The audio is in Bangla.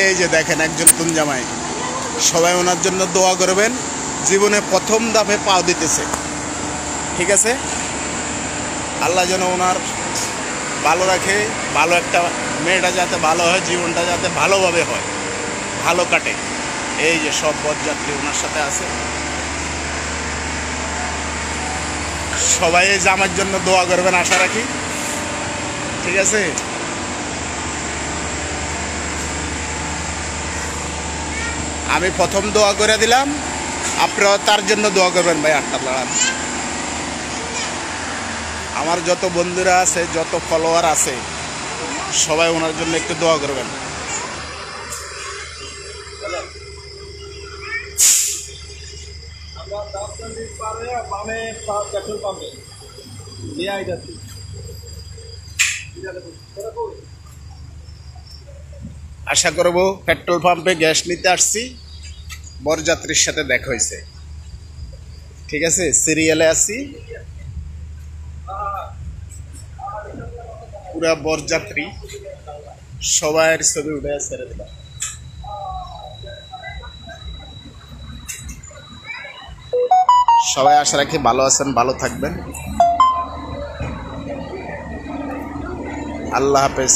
এই যে দেখেন একজন নতুন জামাই, সবাই ওনার জন্য দোয়া করবেন। জীবনে প্রথম ধাপে পা দিতেছে, ঠিক আছে? আল্লাহ যেন ওনার ভালো রাখে, ভালো একটা মেয়েটা যাতে ভালো হয়, জীবনটা যাতে ভালোভাবে হয়, ভালো কাটে। এই যে সব বরযাত্রী ওনার সাথে আছে, সবাই এই জামার জন্য দোয়া করবেন আশা রাখি, ঠিক আছে? আমি প্রথম দোয়া করে দিলাম, আপনারা তার জন্য দোয়া করবেন ভাই। আটটা লড়ান আমার যত বন্ধুরা আছে, যত ফলোয়ার আছে, সবাই ওনার জন্য একটু দোয়া করবেন। আশা করব পেট্রোল পাম্পে গ্যাস নিতে আসছি, বরযাত্রীর সাথে দেখা হয়েছে, ঠিক আছে? সিরিয়ালে আছি, পুরা বরযাত্রী সবাইয়ের ছবি উঠে ছেড়ে দিলাম। সবাই আশা রাখি ভালো আছেন, ভালো থাকবেন। আল্লাহ হাফেজ।